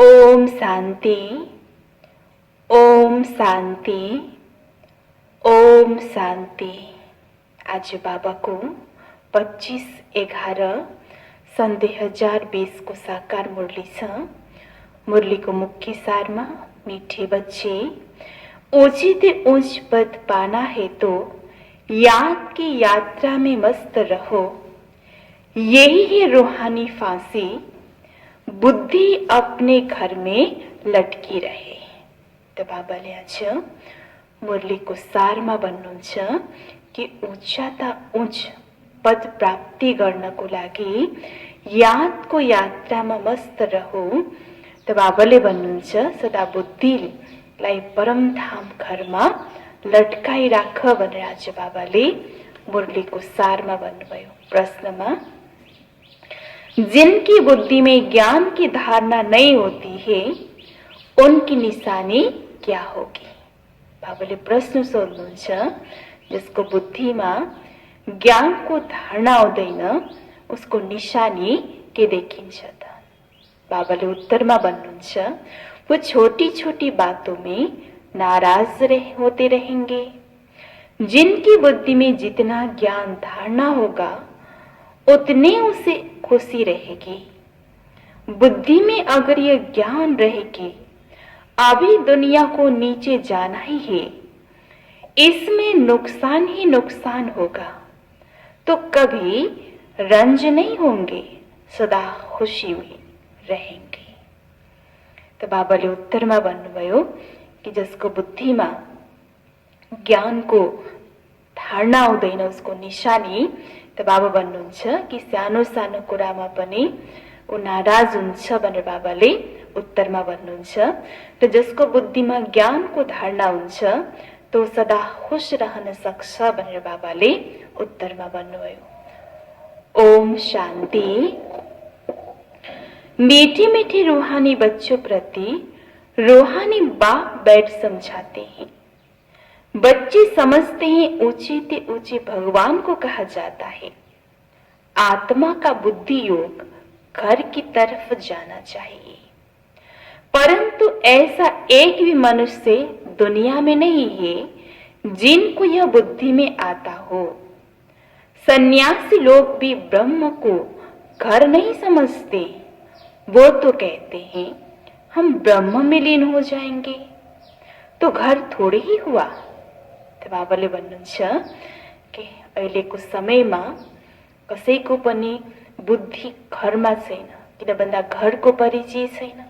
ओम शांति। ओम शांति। ओम शांति। आज बाबा को 25/11 सन् 2020 को साकार मुरली छ। मुरली को मुख्य सार में मीठे बच्चे ऊंची से ऊंच पद पाना है तो याद की यात्रा में मस्त रहो, यही है रूहानी फांसी, बुद्धि अपने घर में लटकी रहे। तो बाबाले आज मुरलीको सारमा भन्नुहुन्छ कि उच्चता उच्च पद प्राप्ति गर्नको लागि यादको यात्रामा मस्त रहो। त बाबाले भन्नुहुन्छ सदा बुद्धिलाई परमधाम घरमा लटकाइराख भनेर आज बाबाले मुरलीको सारमा भन्नुभयो। प्रश्नमा जिनकी बुद्धि में ज्ञान की धारणा नहीं होती है उनकी निशानी क्या होगी। बाबाले प्रश्न सोध्नुहुन्छ, जिसको बुद्धिमा ज्ञानको धारणा हुँदैन उसको निशानी के देखिन्छ त। बाबाले उत्तरमा भन्नुहुन्छ, वो छोटी छोटी बातों में नाराज होते रहेंगे। जिनकी बुद्धि में जितना ज्ञान धारणा होगा उतने उसे खुशी रहेगी। बुद्धि में अगर यह ज्ञान रहेगी अभी दुनिया को नीचे जाना ही है, इसमें नुकसान ही नुकसान होगा, तो कभी रंज नहीं होंगे, सदा खुशी में रहेंगे। तो बाबाले उत्तरमा भन्नुभयो कि जसको बुद्धिमा ज्ञानको धारणा हुँदैन उसको निशानी। त बाबा भन्नुहुन्छ कि सानो सानो कुरामा पनि ऊ नाराज हुन्छ भनेर बाबाले उत्तरमा भन्नुहुन्छ। र जसको बुद्धिमा ज्ञानको धारणा हुन्छ तो सदा खुश रहन सक्छ भनेर बाबाले उत्तरमा भन्नुभयो। ओम शांति। मीठी मीठी रूहानी बच्चों प्रति रूहानी बाप बैठ समझाते हैं। बच्चे समझते हैं ऊंचे से ऊंचे भगवान को कहा जाता है। आत्मा का बुद्धि योग घर की तरफ जाना चाहिए, परंतु ऐसा एक भी मनुष्य दुनिया में नहीं है जिनको यह बुद्धि में आता हो। सन्यासी लोग भी ब्रह्म को घर नहीं समझते। वो तो कहते हैं हम ब्रह्म में लीन हो जाएंगे, तो घर थोड़े ही हुआ। तो बाबाले भन्नुहुन्छ कि अहिलेको समयमा कसैको पनि बुद्धि घरमा छैन, किन भन्दा घरको परिचय छैन।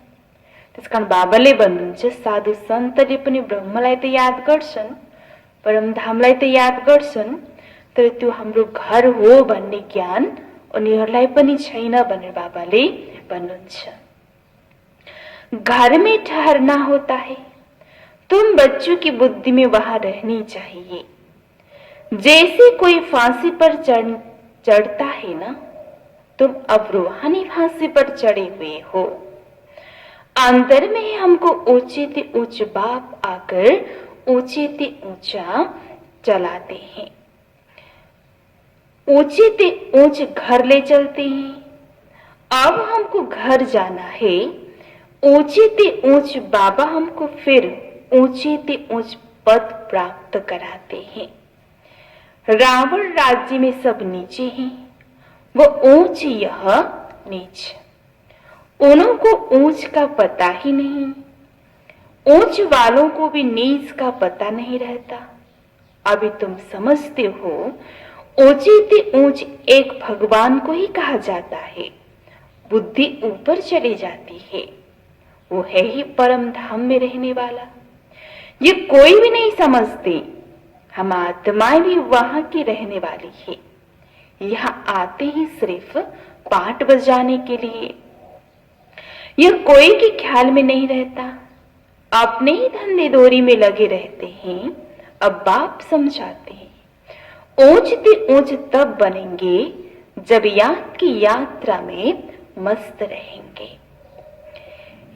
त्यसकारण बाबाले भन्नुहुन्छ साधु सन्तले पनि ब्रह्मलाई त याद गर्छन्, परमधामलाई त याद गर्छन्, तर त्यो हाम्रो घर हो भन्ने ज्ञान उनीहरूलाई पनि छैन भनेर बाबाले भन्नुहुन्छ। घर में ठहरना होता है, तुम बच्चों की बुद्धि में वहां रहनी चाहिए। जैसे कोई फांसी पर चढ़ता है ना, तुम अब रूहानी फांसी पर चढ़े हुए हो। अंदर में हमको ऊंचे से ऊंच बाप आकर ऊंचे से ऊंचा चलाते हैं, ऊंचे से ऊंच घर ले चलते हैं। अब हमको घर जाना है। ऊंचे से ऊंच बाबा हमको फिर ऊंचे से ऊंच पद प्राप्त कराते हैं। रावण राज्य में सब नीचे हैं, वो ऊंच यह नीच। उनको ऊंच का पता ही नहीं, ऊंच वालों को भी नीच का पता नहीं रहता। अभी तुम समझते हो ऊंचे से ऊंच एक भगवान को ही कहा जाता है। बुद्धि ऊपर चली जाती है, वो है ही परम धाम में रहने वाला। ये कोई भी नहीं समझते हम आत्माएं भी वहां की रहने वाली है। यहाँ आते ही सिर्फ पाठ बजाने के लिए। यह कोई के ख्याल में नहीं रहता, अपने ही धंधे दोरी में लगे रहते हैं। अब बाप समझाते हैं ऊंच से ऊंच तब बनेंगे जब याद की यात्रा में मस्त रहेंगे।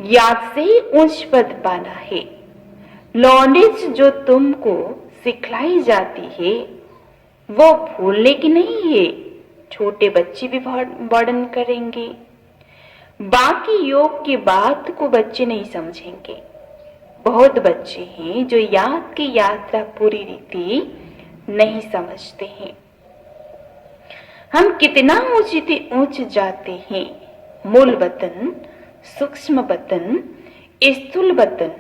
याद से ही ऊंच पद पाना है। नॉलेज जो तुमको सिखलाई जाती है वो भूलने की नहीं है। छोटे बच्चे भी वर्णन करेंगे। बाकी योग की बात को बच्चे नहीं समझेंगे। बहुत बच्चे हैं जो याद की यात्रा पूरी रीति नहीं समझते हैं। हम कितना ऊंचे ऊंच जाते हैं। मूल वतन, सूक्ष्म वतन, स्थूल वतन,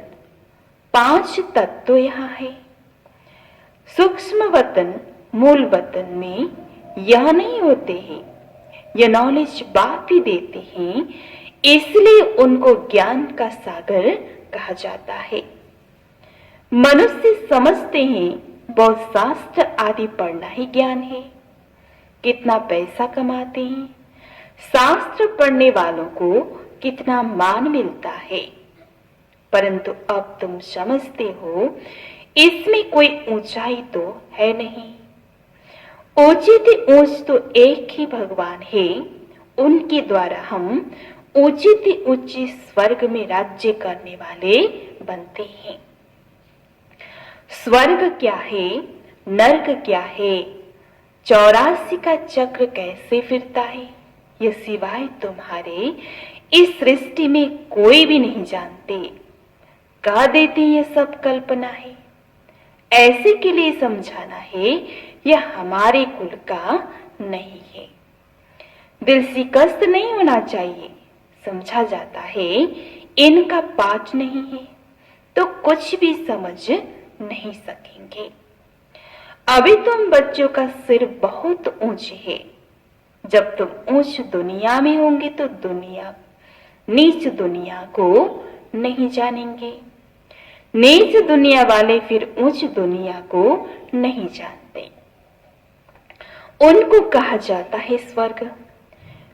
5 तत्व यहाँ है। सूक्ष्म वतन मूल वतन में यह नहीं होते हैं। यह नॉलेज बाप ही देते हैं, इसलिए उनको ज्ञान का सागर कहा जाता है। मनुष्य समझते हैं बहुत शास्त्र आदि पढ़ना ही ज्ञान है। कितना पैसा कमाते हैं, शास्त्र पढ़ने वालों को कितना मान मिलता है। परंतु अब तुम समझते हो इसमें कोई ऊंचाई तो है नहीं। ऊंची से ऊंच तो एक ही भगवान है। उनके द्वारा हम ऊंची से ऊंची स्वर्ग में राज्य करने वाले बनते हैं। स्वर्ग क्या है, नर्क क्या है, 84 का चक्र कैसे फिरता है, यह सिवाय तुम्हारे इस सृष्टि में कोई भी नहीं जानते। कह देते ये सब कल्पना है। ऐसे के लिए समझाना है यह हमारे कुल का नहीं है। दिल शिकस्त नहीं होना चाहिए। समझा जाता है इनका पाठ नहीं है तो कुछ भी समझ नहीं सकेंगे। अभी तुम बच्चों का सिर बहुत ऊंचे है। जब तुम ऊंच दुनिया में होंगे तो नीच दुनिया को नहीं जानेंगे। नीच दुनिया वाले फिर ऊंच दुनिया को नहीं जानते। उनको कहा जाता है स्वर्ग।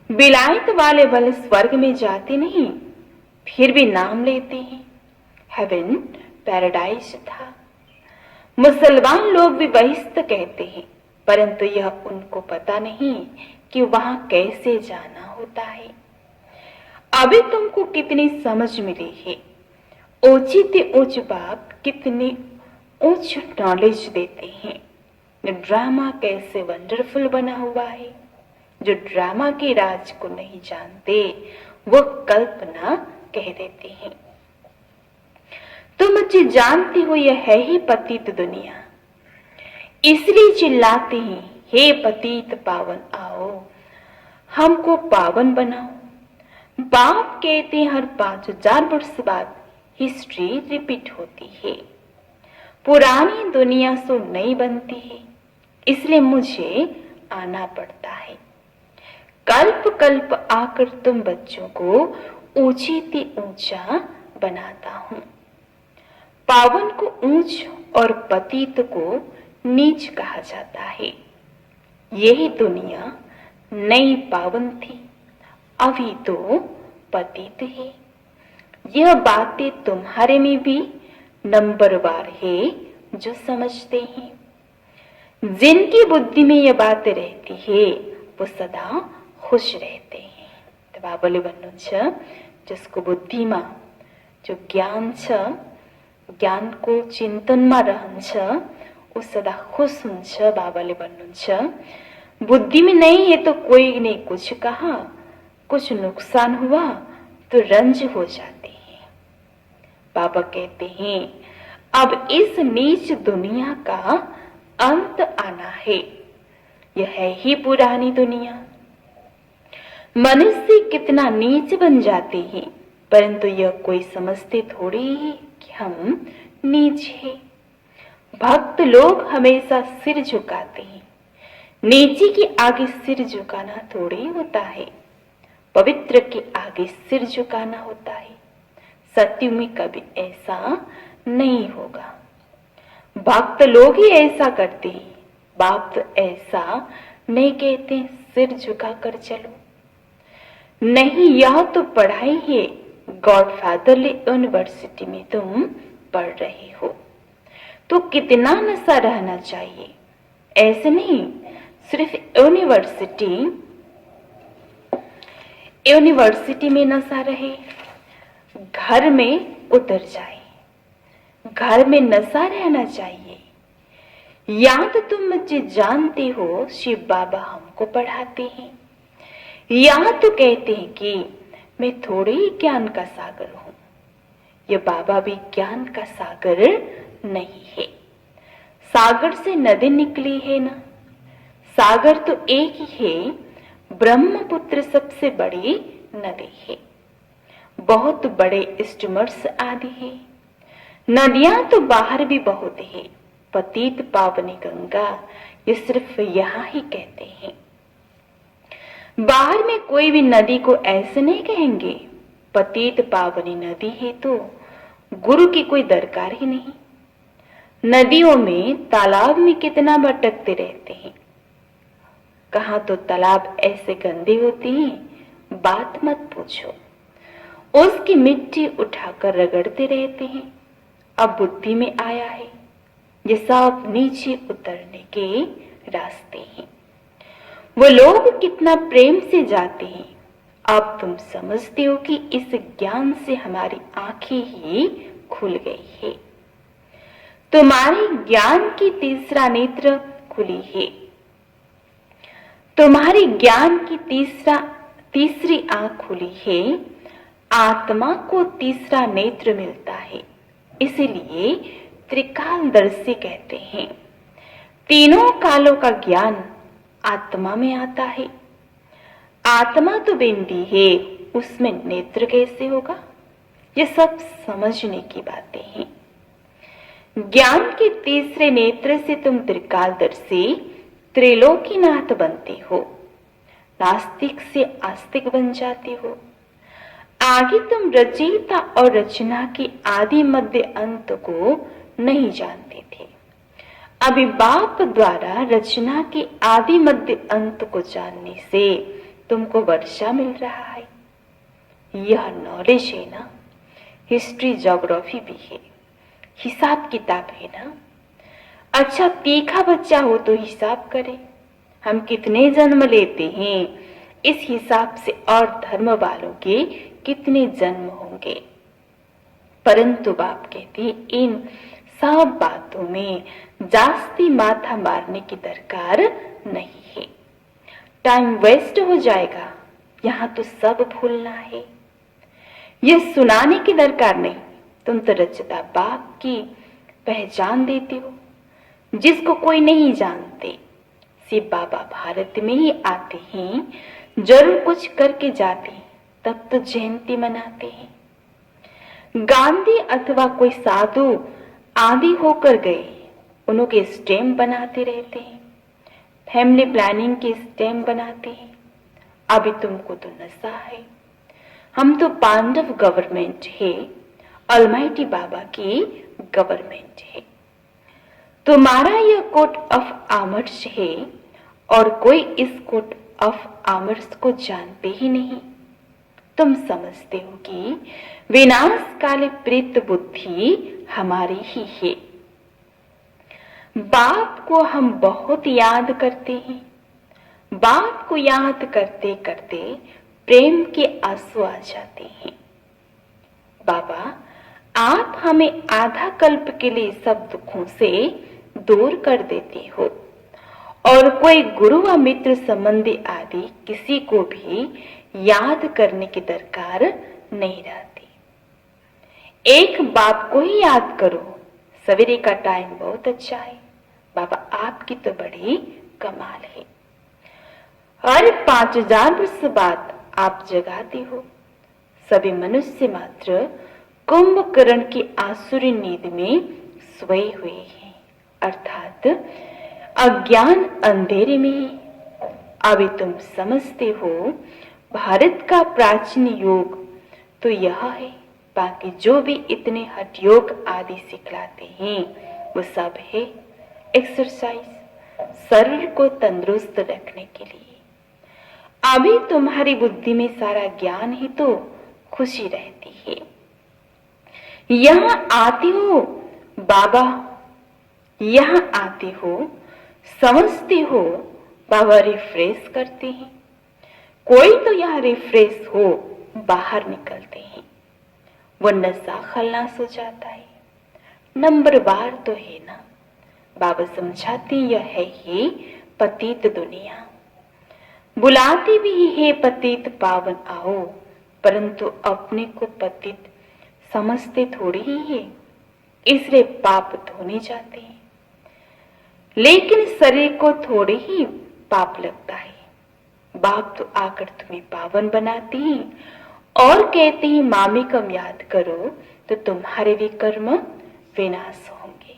विलायत वाले भले स्वर्ग में जाते नहीं, फिर भी नाम लेते हैं हेवन, पैराडाइज था। मुसलमान लोग भी बहिश्त कहते हैं, परंतु यह उनको पता नहीं कि वहां कैसे जाना होता है। अभी तुमको कितनी समझ मिली है। ऊंची से ऊंच बाप कितनी ऊंच नॉलेज देते हैं। ड्रामा कैसे वंडरफुल बना हुआ है। जो ड्रामा के राज को नहीं जानते वो कल्पना कह देते हैं। तुम मुझे जानते हो यह है ही पतित दुनिया, इसलिए चिल्लाते हैं हे पतित पावन आओ हमको पावन बनाओ। बाप कहते हैं हर 5000 वर्ष बाद हिस्ट्री रिपीट होती है। पुरानी दुनिया सो नई बनती है, इसलिए मुझे आना पड़ता है। कल्प कल्प आकर तुम बच्चों को ऊंची से ऊंचा बनाता हूं। पावन को ऊंच और पतित को नीच कहा जाता है। यही दुनिया नई पावन थी, अभी तो पतित है। यह बातें तुम्हारे में भी नंबरवार है जो समझते हैं। जिनकी बुद्धि में यह बात रहती है वो सदा खुश रहते हैं। तो बाबले भन्नु छ जसको बुद्धिमा जो ज्ञान छ, ज्ञानको चिन्तनमा रहन्छ वो सदा खुश हुन्छ। बाबाले भन्नुहुन्छ बुद्धि में नहीं है तो कोई ने कुछ कहा, कुछ नुकसान हुआ तो रंज हो जाते हैं। बाबा कहते हैं अब इस नीच दुनिया का अंत आना है। यह है ही पुरानी दुनिया। मनुष्य कितना नीच बन जाते हैं, परंतु यह कोई समझते थोड़ी ही कि हम नीच हैं। भक्त लोग हमेशा सिर झुकाते हैं। नीचे के आगे सिर झुकाना थोड़ी होता है, पवित्र के आगे सिर झुकाना होता है। सत्य में कभी ऐसा नहीं होगा। भक्त लोग ही ऐसा करते हैं। बाप तो ऐसा नहीं कहते सिर झुका कर चलो। नहीं, यह तो पढ़ाई है। गॉडफादरली यूनिवर्सिटी में तुम पढ़ रहे हो तो कितना नशा रहना चाहिए। ऐसे नहीं सिर्फ यूनिवर्सिटी में नशा रहे, घर में उतर जाए। घर में नशा रहना चाहिए। या तो तुम मुझे जानते हो शिव बाबा हमको पढ़ाते हैं, या तो कहते हैं कि मैं थोड़े ही ज्ञान का सागर हूं। ये बाबा भी ज्ञान का सागर नहीं है। सागर से नदी निकली है ना, सागर तो एक ही है, ब्रह्मपुत्र सबसे बड़ी नदी है। बहुत बड़े स्टीमर्स आदि है, नदियां तो बाहर भी बहुत है। पतित पावनी गंगा ये सिर्फ यहां ही कहते हैं। बाहर में कोई भी नदी को ऐसे नहीं कहेंगे। पतित पावनी नदी है तो गुरु की कोई दरकार ही नहीं। नदियों में तालाब में कितना भटकते रहते हैं। कहां तो तालाब ऐसे गंदे होते हैं, बात मत पूछो। उसकी मिट्टी उठाकर रगड़ते रहते हैं। अब बुद्धि में आया है ये सब नीचे उतरने के रास्ते हैं। वो लोग कितना प्रेम से जाते हैं। अब तुम समझते हो कि इस ज्ञान से हमारी आंखें ही खुल गई है। तुम्हारे ज्ञान की तीसरा नेत्र खुली है। तुम्हारी ज्ञान की तीसरी आंख खुली है। आत्मा को तीसरा नेत्र मिलता है, इसलिए त्रिकालदर्शी कहते हैं। तीनों कालों का ज्ञान आत्मा में आता है। आत्मा तो बिंदी है, उसमें नेत्र कैसे होगा? ये सब समझने की बातें हैं। ज्ञान के तीसरे नेत्र से तुम त्रिकालदर्शी त्रिलोकीनाथ बनते हो। नास्तिक से आस्तिक बन जाते हो। आगे तुम रचयिता और रचना के आदि मध्य अंत को नहीं जानते थे। अभी बाप द्वारा रचना के आदि मध्य अंत को जानने से तुमको वर्षा मिल रहा है। यह नॉलेज है ना, हिस्ट्री ज्योग्राफी भी है, हिसाब किताब है ना। अच्छा तीखा बच्चा हो तो हिसाब करे, हम कितने जन्म लेते हैं इस हिसाब से, और धर्म वालों के कितने जन्म होंगे। परंतु बाप कहते इन सब बातों में जास्ती माथा मारने की दरकार नहीं है। टाइम वेस्ट हो जाएगा, यहां तो सब भूलना है। यह सुनाने की दरकार नहीं। तुम तो रचता बाप की पहचान देते हो जिसको कोई नहीं जानते। शिव बाबा भारत में ही आते हैं, जरूर कुछ करके जाते हैं, तब तो जयंती मनाते हैं। गांधी अथवा कोई साधु आदि होकर गए, उनके स्टैम्प बनाते रहते हैं, फैमिली प्लानिंग के स्टैम्प बनाते हैं। अभी तुमको तो नशा है। हम तो पांडव गवर्नमेंट है, ऑलमाइटी बाबा की गवर्नमेंट है। तुम्हारा यह कोट ऑफ आर्मर्स है और कोई इस कोट ऑफ आर्मर्स को जानते ही नहीं। तुम समझते हो कि विनाश काले प्रेत बुद्धि हमारी ही है। बाप को हम बहुत याद करते हैं। बाप को याद करते करते प्रेम के आंसू आ जाते हैं। बाबा आप हमें आधा कल्प के लिए सब दुखों से दूर कर देते हो, और कोई गुरु व मित्र संबंधी आदि किसी को भी याद करने की दरकार नहीं रहती। एक बाप को ही याद करो। सवेरे का टाइम बहुत अच्छा है। बाबा आपकी तो बड़ी कमाल है। हर 5000 वर्ष बाद आप जगाते हो। सभी मनुष्य मात्र कुंभकर्ण की आसुरी नींद में सोए हुए हैं, अर्थात अज्ञान अंधेरे में है। अभी तुम समझते हो भारत का प्राचीन योग तो यह है। बाकी जो भी इतने हठ योग आदि सिखलाते हैं वो सब है एक्सरसाइज, शरीर को तंदुरुस्त रखने के लिए। अभी तुम्हारी बुद्धि में सारा ज्ञान ही तो खुशी रहती है। यहां आते हो बाबा, यहां आते हो, समझते हो बाबा रिफ्रेश करते हैं। कोई तो यहां रिफ्रेश हो बाहर निकलते हैं, वो नशा खल्लास हो जाता है। नंबर बार तो है ना। बाबा समझाते यह है ही पतित दुनिया, बुलाती भी है पतित पावन आओ, परंतु अपने को पतित समझते थोड़ी ही है, इसलिए पाप धोने जाते हैं। लेकिन शरीर को थोड़े ही पाप लगता है। बाप तो आकर तुम्हें पावन बनाती हैं और कहती हैं मामी कम याद करो तो तुम्हारे भी कर्म विनाश होंगे।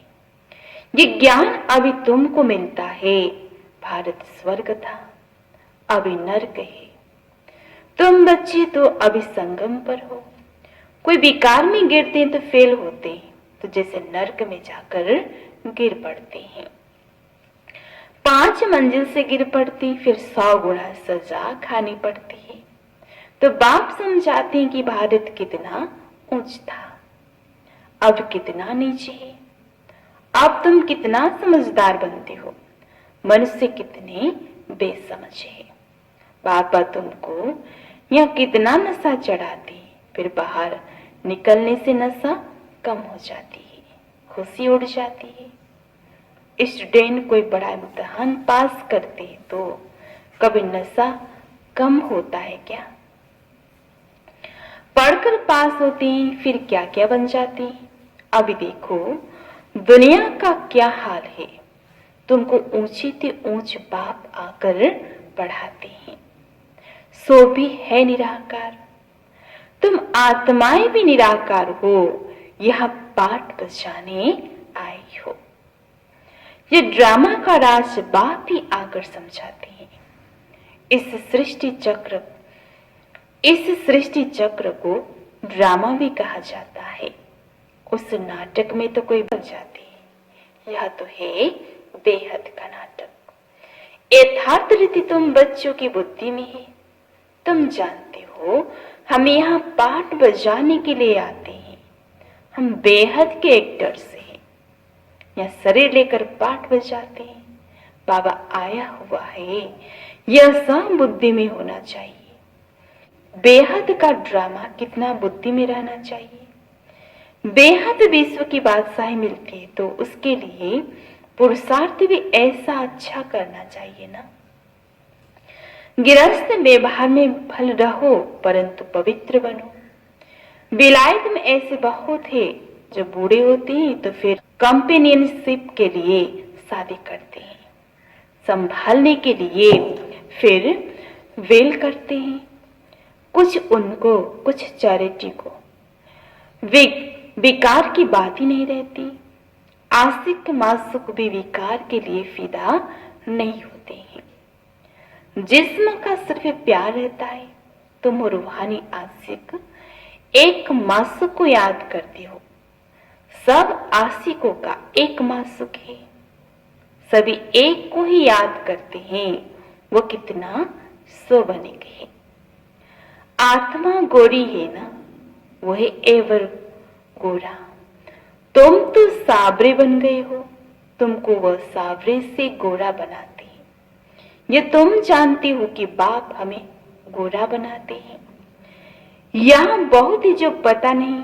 ये ज्ञान अभी तुमको मिलता है। भारत स्वर्ग था, अभी नरक है। तुम बच्चे तो अभी संगम पर हो। कोई विकार में गिरते हैं तो फेल होते हैं, तो जैसे नरक में जाकर गिर पड़ते हैं। 5 मंजिल से गिर पड़ती, फिर 100 गुना सजा खानी पड़ती है। तो बाप समझाते हैं कि भारत कितना ऊंच था, अब कितना नीचे है। अब तुम कितना समझदार बनते हो, मनुष्य कितने बेसमझ है। बाबा तुमको यहाँ कितना नशा चढ़ाती, फिर बाहर निकलने से नशा कम हो जाती है, खुशी उड़ जाती है। स्टूडेंट कोई बड़ा इम्तिहान पास करते हैं तो कभी नशा कम होता है क्या? पढ़कर पास होते हैं, फिर क्या क्या बन जाते हैं। अभी देखो दुनिया का क्या हाल है। तुमको ऊंची से ऊंच बाप आकर पढ़ाते हैं। सो भी है निराकार, तुम आत्माएं भी निराकार हो, यह पाठ बजाने आई हो। ये ड्रामा का राज बाप ही आकर समझाते हैं। इस सृष्टि चक्र को ड्रामा भी कहा जाता है। उस नाटक में तो कोई बन जाती है, यह तो है बेहद का नाटक। यथार्थ रीति तुम बच्चों की बुद्धि में है। तुम जानते हो हम यहाँ पाठ बजाने के लिए आते हैं। हम बेहद के एक्टर्स हैं, यहाँ शरीर लेकर पाठ बजाते हैं। बाबा आया हुआ है, यह सब बुद्धि में होना चाहिए। बेहद का ड्रामा कितना बुद्धि में रहना चाहिए। बेहद विश्व की बादशाही मिलती है तो उसके लिए पुरुषार्थ भी ऐसा अच्छा करना चाहिए ना। गृहस्थ व्यवहार में फल रहो परंतु पवित्र बनो। विलायत में ऐसे बहुत है जो बूढ़े होते हैं तो फिर कंपेनियनशिप के लिए शादी करते हैं, संभालने के लिए फिर वेल करते हैं। कुछ उनको कुछ चैरिटी को विकार की बात ही नहीं रहती। आशिक मासुक भी विकार के लिए फिदा नहीं होते हैं। जिस्म का सिर्फ प्यार रहता है। तुम रूहानी आशिक एक मासुक को याद करते हो। सब आशिकों का एक मासुक है। सभी एक को ही याद करते हैं। वो कितना सोबनिक है। आत्मा गोरी है ना, वह एवर गोरा। तुम तो साबरे बन गए हो, तुमको वह साबरे से गोरा बनाते हैं। ये तुम जानते हो कि बाप हमें गोरा बनाते हैं। यहाँ बहुत ही जो पता नहीं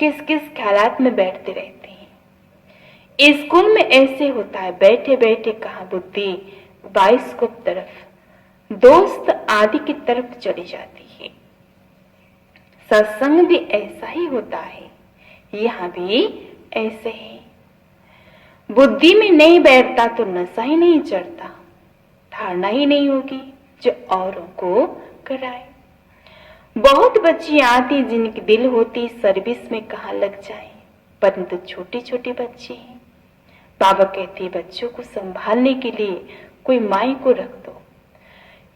किस किस ख्यालात में बैठते रहते हैं। स्कूल में ऐसे होता है, बैठे बैठे कहाँ बुद्धि बाइस्कोप तरफ, दोस्त आदि की तरफ चली जाती है। सत्संग भी ऐसा ही होता है, यहाँ भी ऐसे ही। बुद्धि में नहीं बैठता तो नशा ही नहीं चढ़ता, धारणा ही नहीं होगी जो औरों को कराए। बहुत बच्ची आती जिनकी दिल होती सर्विस में कहाँ लग जाए, परंतु छोटी छोटी बच्ची हैं। बाबा कहते बच्चों को संभालने के लिए कोई माई को रख दो,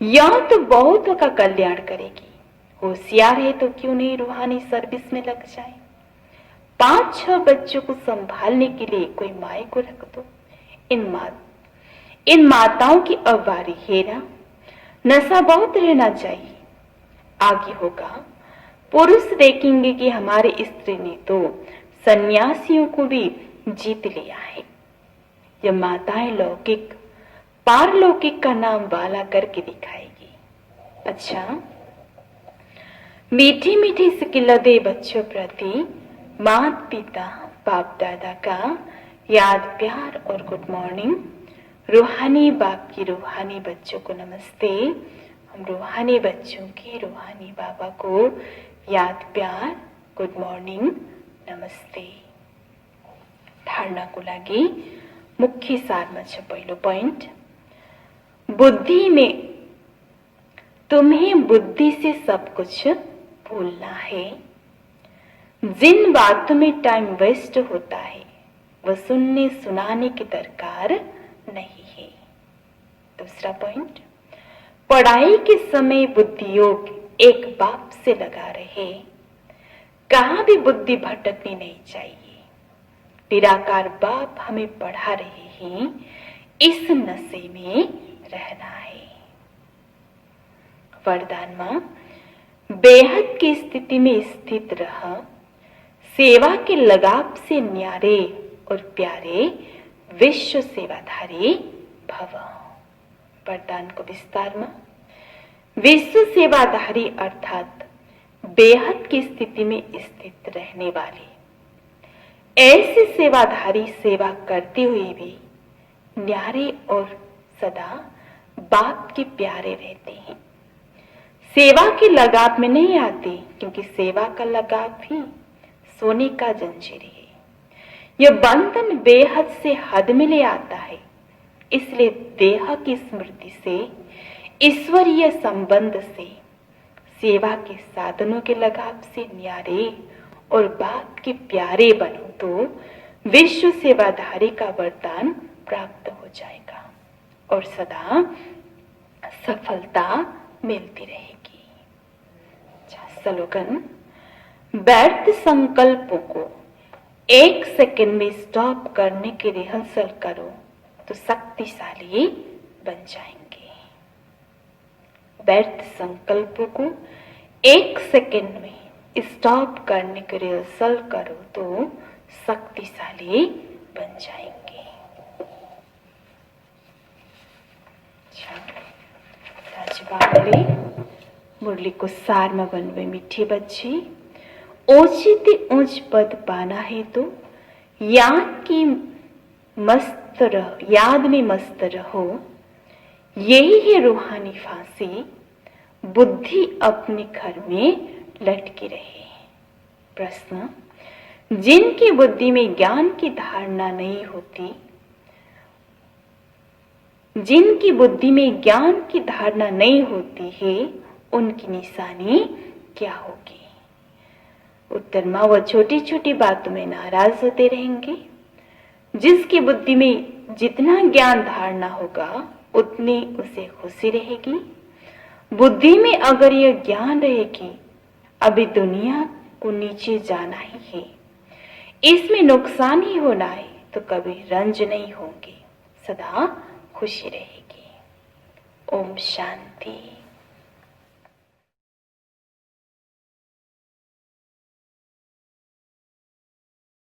यह तो बहुतों का कल्याण करेगी। होशियार है तो क्यों नहीं रूहानी सर्विस में लग जाए। 5-6 बच्चों को संभालने के लिए कोई माई को रख दो। इन माताओं की अब बारी है ना। नशा बहुत रहना चाहिए। आगे होगा पुरुष देखेंगे कि हमारे स्त्री ने तो सन्यासियों को भी जीत लिया है। यह माताएं लौकिक पारलौकिक का नाम वाला करके दिखाएगी। अच्छा, मीठी मीठी सिकिल दे बच्चों प्रति माता पिता बाप दादा का याद प्यार और गुड मॉर्निंग। रूहानी बाप की रूहानी बच्चों को नमस्ते। हम रूहानी बच्चों की रूहानी बाबा को याद प्यार गुड मॉर्निंग नमस्ते। धारणाको लागि मुख्य सारमा छ पहिलो पॉइंट, बुद्धि में तुम्हें बुद्धि से सब कुछ भूलना है। जिन बातों में टाइम वेस्ट होता है वह सुनने सुनाने की दरकार नहीं है। दूसरा पॉइंट, पढ़ाई के समय बुद्धि योग एक बाप से लगा रहे, कहाँ भी बुद्धि भटकनी नहीं चाहिए। निराकार बाप हमें पढ़ा रहे हैं, इस नशे में रहना है। वरदान में बेहद की स्थिति में स्थित रह, सेवा के लगाव से न्यारे और प्यारे विश्व सेवाधारी भव। वरदान को विस्तार में, विश्व सेवाधारी अर्थात बेहद की स्थिति में स्थित रहने वाले ऐसे सेवाधारी सेवा करते हुए भी न्यारे और सदा बाप के प्यारे रहते हैं। सेवा के लगाव में नहीं आते, क्योंकि सेवा का लगाव भी सोने का जंजीर है। यह बंधन बेहद से हद में ले आता है। इसलिए देह की स्मृति से, ईश्वरीय संबंध से, सेवा के साधनों के लगाव से न्यारे और बाप के प्यारे बनो तो विश्व सेवाधारी का वरदान प्राप्त हो जाएगा और सदा सफलता मिलती रहेगी। स्लोगन, व्यर्थ संकल्पों को एक सेकंड में स्टॉप करने की रिहर्सल करो तो शक्तिशाली बन जाएंगे। व्यर्थ संकल्पों को एक सेकंड में स्टॉप करने की रिहर्सल करो तो शक्तिशाली बन जाएंगे। बाबाले मुरली को सार में बनवे मीठे बच्चे, ओचित ऊंच पद पाना है तो याद में मस्त रहो। यही है रूहानी फांसी, बुद्धि अपने घर में लटकी रहे। प्रश्न, जिनकी बुद्धि में ज्ञान की धारणा नहीं होती, जिनकी बुद्धि में ज्ञान की धारणा नहीं होती है, उनकी निशानी क्या होगी? उत्तर में, वह छोटी छोटी बातों में नाराज होते रहेंगे। जिसकी बुद्धि में जितना ज्ञान धारणा होगा उतनी उसे खुशी रहेगी। बुद्धि में अगर यह ज्ञान रहेगी अभी दुनिया को नीचे जाना ही है, इसमें नुकसान ही होना है, तो कभी रंज नहीं होंगे, सदा खुशी रहेगी। ओम शांति।